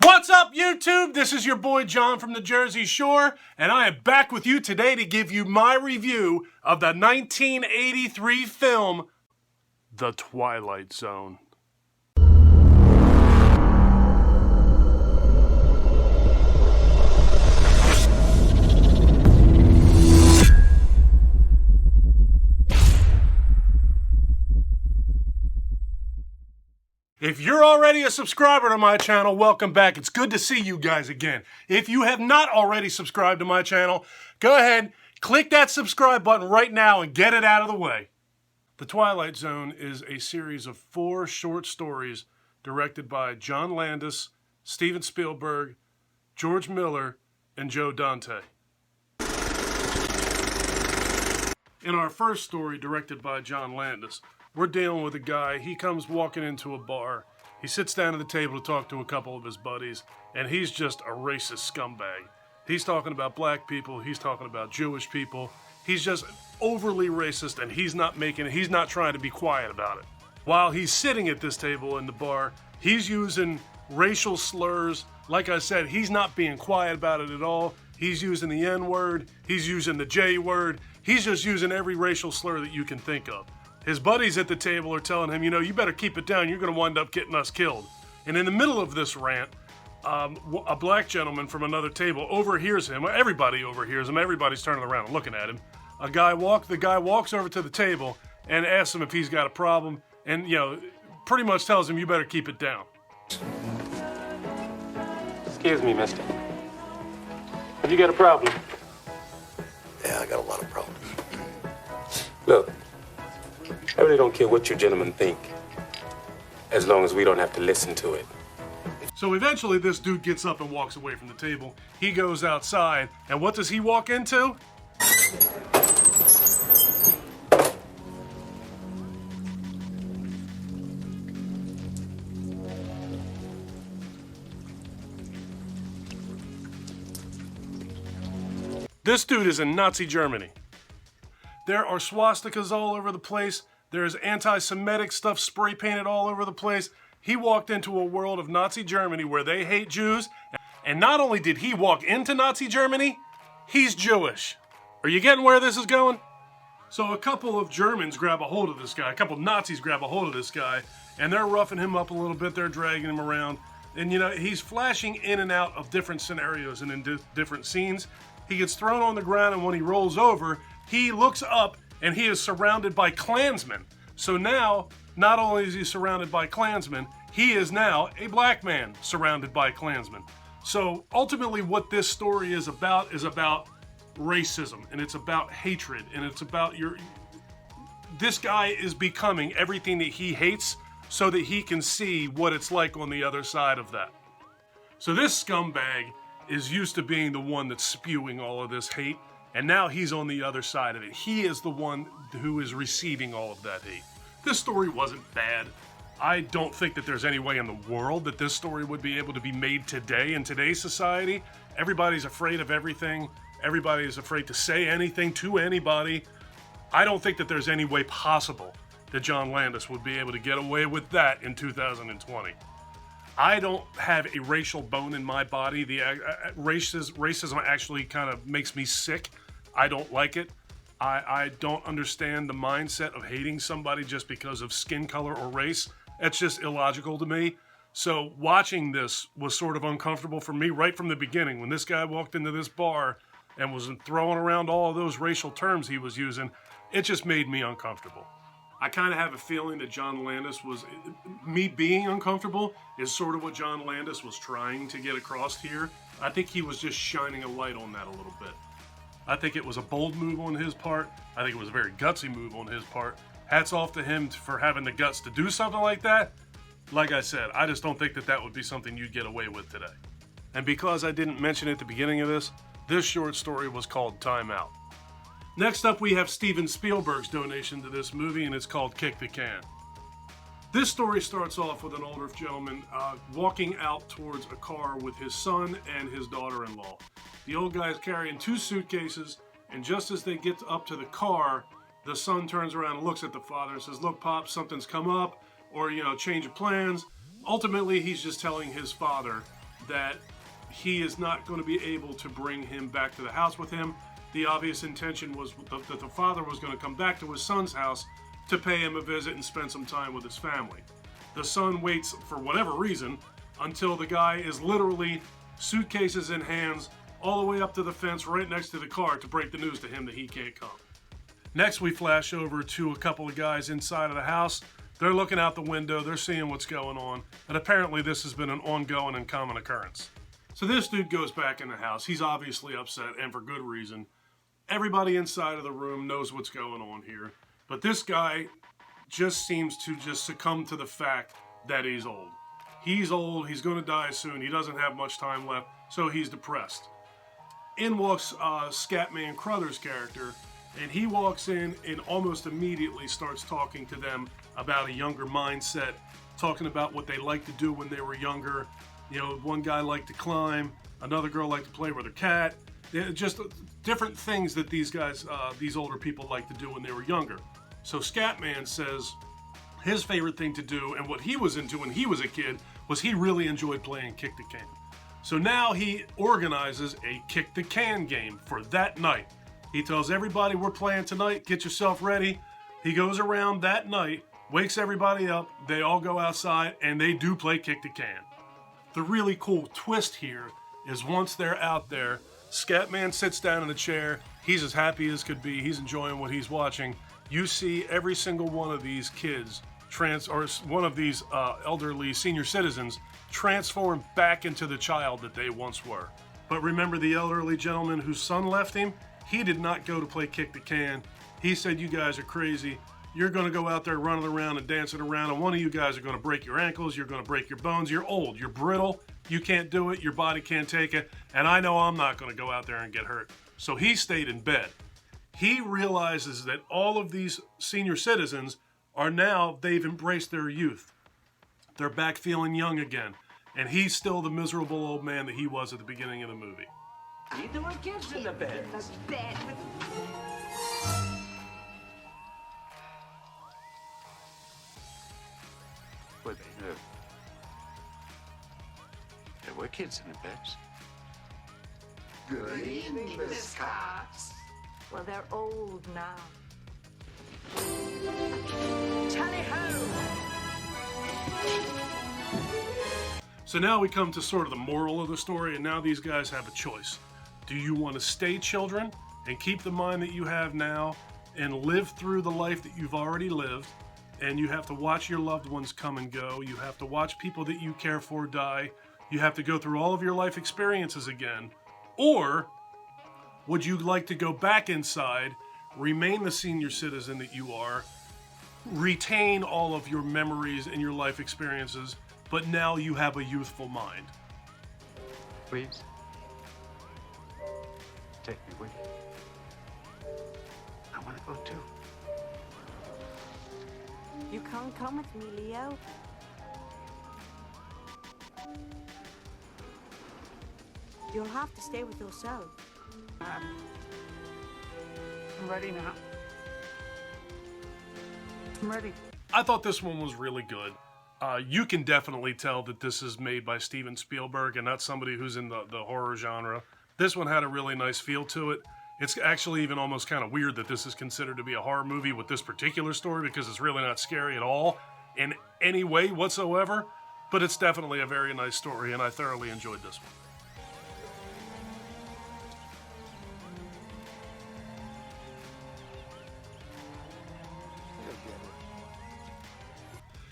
What's up, YouTube? This is your boy John from the Jersey Shore, and I am back with you today to give you my review of the 1983 film, The Twilight Zone. If you're already a subscriber to my channel, welcome back. It's good to see you guys again. If you have not already subscribed to my channel, go ahead, click that subscribe button right now and get it out of the way. The Twilight Zone is a series of 4 short stories directed by John Landis, Steven Spielberg, George Miller, and Joe Dante. In our first story, directed by John Landis, we're dealing with a guy. He comes walking into a bar. He sits down at the table to talk to a couple of his buddies, and he's just a racist scumbag. He's talking about black people. He's talking about Jewish people. He's just overly racist, and he's not trying to be quiet about it. While he's sitting at this table in the bar, he's using racial slurs. Like I said, he's not being quiet about it at all. He's using the N-word. He's using the J-word. He's just using every racial slur that you can think of. His buddies at the table are telling him, you better keep it down. You're going to wind up getting us killed. And in the middle of this rant, a black gentleman from another table overhears him. Everybody overhears him. Everybody's turning around and looking at him. The guy walks over to the table and asks him if he's got a problem. And, pretty much tells him, you better keep it down. Excuse me, mister. Have you got a problem? Yeah, I got a lot of problems. Look. I really don't care what you gentlemen think, as long as we don't have to listen to it. So eventually this dude gets up and walks away from the table. He goes outside, and what does he walk into? This dude is in Nazi Germany. There are swastikas all over the place. There's anti-Semitic stuff spray painted all over the place. He walked into a world of Nazi Germany where they hate Jews. And not only did he walk into Nazi Germany, he's Jewish. Are you getting where this is going? So a couple of Germans grab a hold of this guy. A couple of Nazis grab a hold of this guy. And they're roughing him up a little bit. They're dragging him around. And he's flashing in and out of different scenarios and in different scenes. He gets thrown on the ground, and when he rolls over, he looks up and he is surrounded by Klansmen. So now, not only is he surrounded by Klansmen, he is now a black man surrounded by Klansmen. So ultimately what this story is about racism, and it's about hatred, and it's about this guy is becoming everything that he hates so that he can see what it's like on the other side of that. So this scumbag is used to being the one that's spewing all of this hate, and now he's on the other side of it. He is the one who is receiving all of that hate. This story wasn't bad. I don't think that there's any way in the world that this story would be able to be made today in today's society. Everybody's afraid of everything. Everybody is afraid to say anything to anybody. I don't think that there's any way possible that John Landis would be able to get away with that in 2020. I don't have a racial bone in my body. The racism actually kind of makes me sick. I don't like it. I don't understand the mindset of hating somebody just because of skin color or race. It's just illogical to me. So watching this was sort of uncomfortable for me right from the beginning. When this guy walked into this bar and was throwing around all of those racial terms he was using, it just made me uncomfortable. I kind of have a feeling that John Landis me being uncomfortable is sort of what John Landis was trying to get across here. I think he was just shining a light on that a little bit. I think it was a bold move on his part. I think it was a very gutsy move on his part. Hats off to him for having the guts to do something like that. Like I said, I just don't think that would be something you'd get away with today. And because I didn't mention at the beginning of this short story was called Time Out. Next up, we have Steven Spielberg's donation to this movie, and it's called Kick the Can. This story starts off with an older gentleman walking out towards a car with his son and his daughter-in-law. The old guy is carrying 2 suitcases, and just as they get up to the car, the son turns around and looks at the father and says, "Look, Pop, something's come up," or, change of plans. Ultimately, he's just telling his father that he is not going to be able to bring him back to the house with him. The obvious intention was that the father was going to come back to his son's house to pay him a visit and spend some time with his family. The son waits, for whatever reason, until the guy is literally suitcases in hands all the way up to the fence right next to the car to break the news to him that he can't come. Next, we flash over to a couple of guys inside of the house. They're looking out the window, they're seeing what's going on, and apparently this has been an ongoing and common occurrence. So this dude goes back in the house. He's obviously upset, and for good reason. Everybody inside of the room knows what's going on here, but this guy just seems to just succumb to the fact that he's old. He's old, he's going to die soon, he doesn't have much time left, so he's depressed. In walks Scatman Crothers' character, and he walks in and almost immediately starts talking to them about a younger mindset, talking about what they liked to do when they were younger. You know, one guy liked to climb, another girl liked to play with her cat. Just different things that these guys, these older people like to do when they were younger. So Scatman says his favorite thing to do, and what he was into when he was a kid, was he really enjoyed playing kick the can. So now he organizes a kick the can game for that night. He tells everybody, we're playing tonight, get yourself ready. He goes around that night, wakes everybody up, they all go outside, and they do play kick the can. The really cool twist here is once they're out there, Scatman sits down in a chair, he's as happy as could be, he's enjoying what he's watching. You see every single one of these kids, or one of these elderly senior citizens, transform back into the child that they once were. But remember the elderly gentleman whose son left him? He did not go to play kick the can. He said, you guys are crazy. You're going to go out there running around and dancing around, and one of you guys are going to break your ankles, you're going to break your bones, you're old, you're brittle, you can't do it, your body can't take it, and I know I'm not going to go out there and get hurt. So he stayed in bed. He realizes that all of these senior citizens are now, they've embraced their youth. They're back feeling young again, and he's still the miserable old man that he was at the beginning of the movie. You doing kids in the bed? Well, they know. There were kids in the beds. Good evening, Miss Cox. Well, they're old now. Tally ho! So now we come to sort of the moral of the story, and now these guys have a choice. Do you want to stay children and keep the mind that you have now and live through the life that you've already lived, and you have to watch your loved ones come and go, you have to watch people that you care for die, you have to go through all of your life experiences again, or would you like to go back inside, remain the senior citizen that you are, retain all of your memories and your life experiences, but now you have a youthful mind? Please. Take me with you. I want to go too. You can't come with me, Leo. You'll have to stay with yourself. I'm ready now. I'm ready. I thought this one was really good. You can definitely tell that this is made by Steven Spielberg and not somebody who's in the horror genre. This one had a really nice feel to it. It's actually even almost kind of weird that this is considered to be a horror movie with this particular story, because it's really not scary at all in any way whatsoever, but it's definitely a very nice story, and I thoroughly enjoyed this one.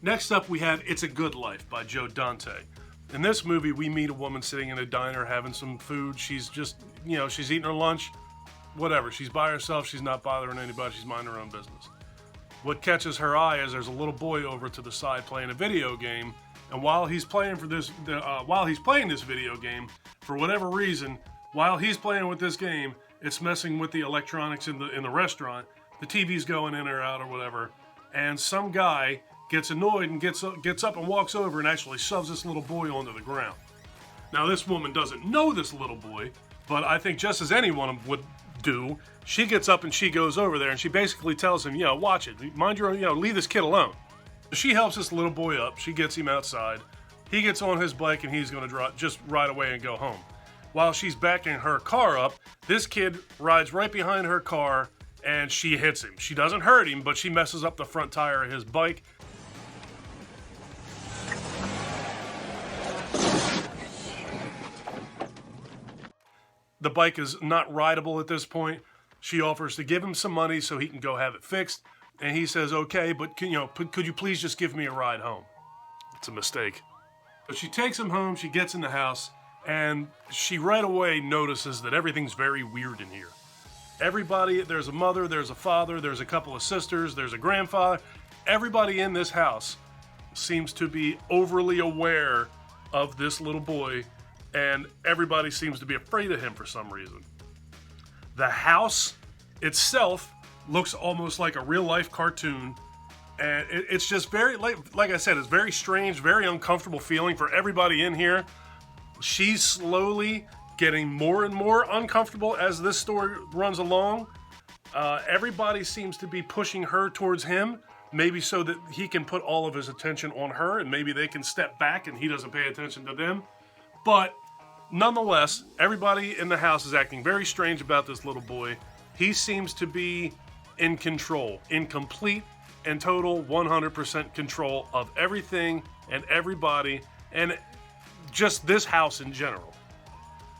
Next up, we have It's a Good Life by Joe Dante. In this movie, we meet a woman sitting in a diner having some food. She's just, she's eating her lunch, whatever. She's by herself. She's not bothering anybody. She's minding her own business. What catches her eye is there's a little boy over to the side playing a video game, and while he's playing this video game, for whatever reason, while he's playing with this game, it's messing with the electronics in the restaurant. The TV's going in or out or whatever, and some guy gets annoyed and gets up and walks over and actually shoves this little boy onto the ground. Now, this woman doesn't know this little boy, but I think just as anyone would do, she gets up and she goes over there and she basically tells him, watch it, mind your own, leave this kid alone. She helps this little boy up, she gets him outside, He gets on his bike and he's going to just ride away and go home. While she's backing her car up, this kid rides right behind her car and she hits him. She doesn't hurt him, but she messes up the front tire of his bike. The bike is not rideable at this point. She offers to give him some money so he can go have it fixed. And he says, okay, but could you please just give me a ride home? It's a mistake. But she takes him home, she gets in the house, and she right away notices that everything's very weird in here. Everybody, there's a mother, there's a father, there's a couple of sisters, there's a grandfather. Everybody in this house seems to be overly aware of this little boy, and everybody seems to be afraid of him for some reason. The house itself looks almost like a real-life cartoon, and it's just very, like I said, it's very strange, very uncomfortable feeling for everybody in here. She's slowly getting more and more uncomfortable as this story runs along. Everybody seems to be pushing her towards him, maybe so that he can put all of his attention on her, and maybe they can step back and he doesn't pay attention to them. But nonetheless, everybody in the house is acting very strange about this little boy. He seems to be in control, in complete and total 100% control of everything and everybody, and just this house in general.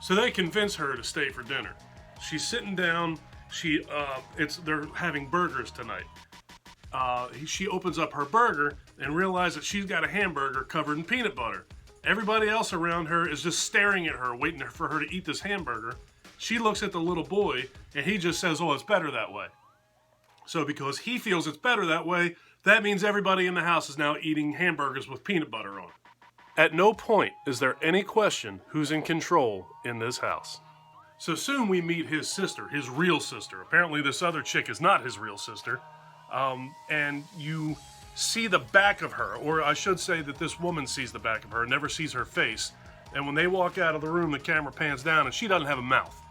So they convince her to stay for dinner. She's sitting down. They're having burgers tonight. She opens up her burger and realizes that she's got a hamburger covered in peanut butter. Everybody else around her is just staring at her, waiting for her to eat this hamburger. She looks at the little boy, and he just says, oh, it's better that way. So because he feels it's better that way, that means everybody in the house is now eating hamburgers with peanut butter on it. At no point is there any question who's in control in this house. So soon we meet his sister, his real sister. Apparently this other chick is not his real sister. And you see the back of her, or I should say that this woman sees the back of her, never sees her face. And when they walk out of the room, the camera pans down and she doesn't have a mouth.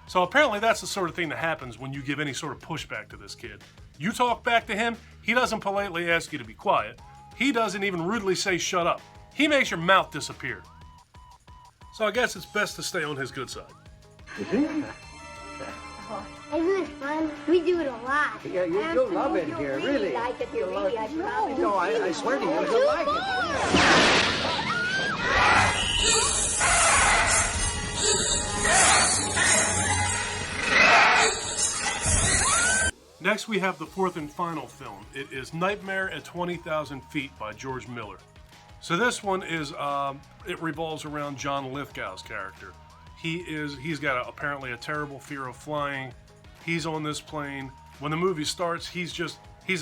So apparently that's the sort of thing that happens when you give any sort of pushback to this kid. You talk back to him, he doesn't politely ask you to be quiet. He doesn't even rudely say shut up. He makes your mouth disappear. So I guess it's best to stay on his good side. Isn't it fun? We do it a lot. Yeah, you'll love it here, really. Like it, you really, I promise. No, I swear to you, you'll like it. Next, we have the fourth and final film. It is Nightmare at 20,000 Feet by George Miller. So this one is, it revolves around John Lithgow's character. He's got apparently a terrible fear of flying. He's on this plane. When the movie starts, he's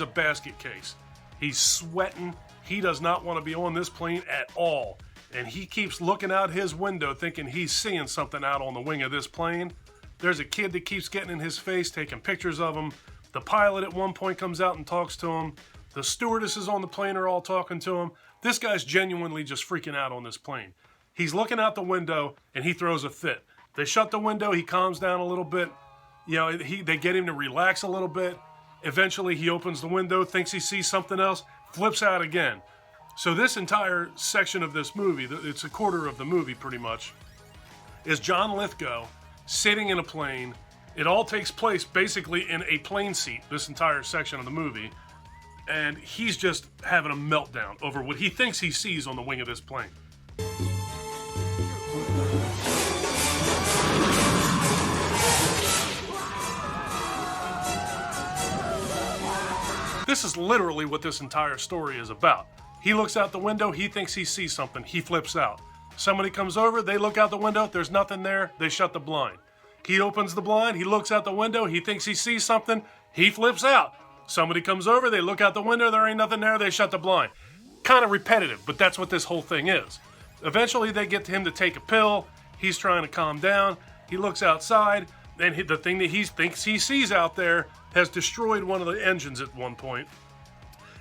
a basket case. He's sweating. He does not want to be on this plane at all. And he keeps looking out his window thinking he's seeing something out on the wing of this plane. There's a kid that keeps getting in his face, taking pictures of him. The pilot at one point comes out and talks to him. The stewardesses on the plane are all talking to him. This guy's genuinely just freaking out on this plane. He's looking out the window and he throws a fit. They shut the window, he calms down a little bit. You know, they get him to relax a little bit. Eventually he opens the window, thinks he sees something else, flips out again. So this entire section of this movie, it's a quarter of the movie pretty much, is John Lithgow sitting in a plane. It all takes place basically in a plane seat, this entire section of the movie. And he's just having a meltdown over what he thinks he sees on the wing of this plane. This is literally what this entire story is about. He looks out the window, he thinks he sees something, he flips out. Somebody comes over, they look out the window, there's nothing there, they shut the blind. He opens the blind, he looks out the window, he thinks he sees something, he flips out. Somebody comes over, they look out the window, there ain't nothing there, they shut the blind. Kind of repetitive, but that's what this whole thing is. Eventually they get him to take a pill, he's trying to calm down, he looks outside, and the thing that he thinks he sees out there has destroyed one of the engines at one point.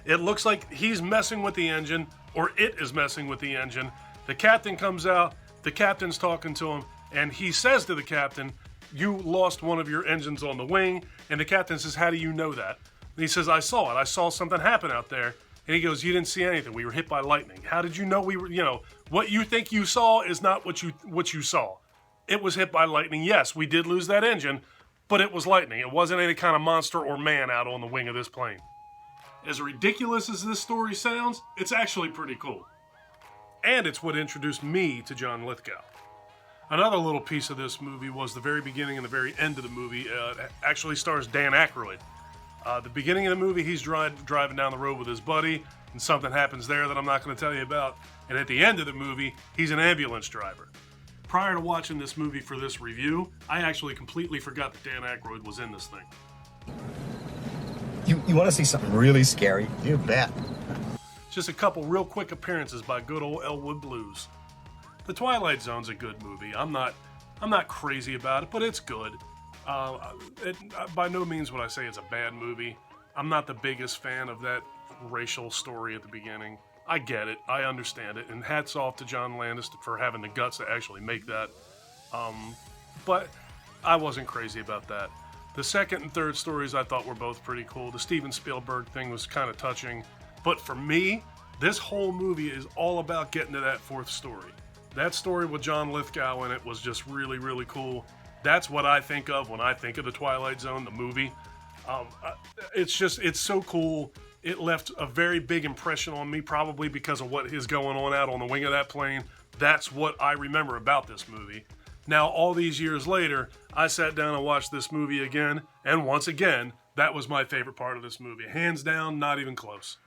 It looks like he's messing with the engine, or it is messing with the engine. The captain comes out, the captain's talking to him, and he says to the captain, "You lost one of your engines on the wing." And the captain says, "How do you know that?" And he says, "I saw it. I saw something happen out there." And he goes, you didn't see anything. We were hit by lightning. How did you know we were, what you think you saw is not what you saw. It was hit by lightning. Yes, we did lose that engine, but it was lightning. It wasn't any kind of monster or man out on the wing of this plane. As ridiculous as this story sounds, it's actually pretty cool. And it's what introduced me to John Lithgow. Another little piece of this movie was the very beginning and the very end of the movie. It actually stars Dan Aykroyd. The beginning of the movie, he's driving down the road with his buddy, and something happens there that I'm not going to tell you about. And at the end of the movie, he's an ambulance driver. Prior to watching this movie for this review, I actually completely forgot that Dan Aykroyd was in this thing. You want to see something really scary? You bet. Just a couple real quick appearances by good old Elwood Blues. The Twilight Zone's a good movie. I'm not crazy about it, but it's good. By no means would I say it's a bad movie. I'm not the biggest fan of that racial story at the beginning. I get it. I understand it. And hats off to John Landis for having the guts to actually make that. But I wasn't crazy about that. The second and third stories I thought were both pretty cool. The Steven Spielberg thing was kind of touching. But for me, this whole movie is all about getting to that fourth story. That story with John Lithgow in it was just really, really cool. That's what I think of when I think of the Twilight Zone, the movie. It's so cool. It left a very big impression on me, probably because of what is going on out on the wing of that plane. That's what I remember about this movie. Now, all these years later, I sat down and watched this movie again, and once again, that was my favorite part of this movie. Hands down, not even close.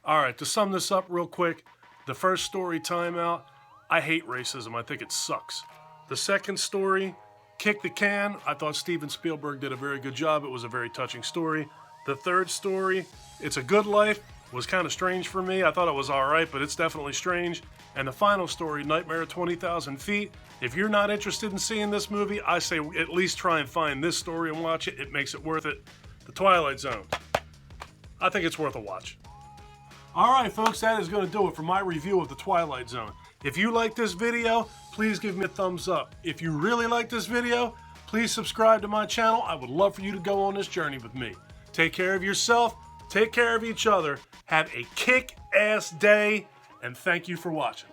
All right, to sum this up real quick, the first story, Timeout, I hate racism. I think it sucks. The second story, Kick the Can, I thought Steven Spielberg did a very good job. It was a very touching story. The third story, It's a Good Life, was kind of strange for me. I thought it was all right, but it's definitely strange. And the final story, Nightmare at 20,000 Feet, if you're not interested in seeing this movie, I say at least try and find this story and watch it. It makes it worth it. The Twilight Zone, I think it's worth a watch. All right, folks, that is going to do it for my review of The Twilight Zone. If you like this video, please give me a thumbs up. If you really like this video, please subscribe to my channel. I would love for you to go on this journey with me. Take care of yourself. Take care of each other. Have a kick-ass day, and thank you for watching.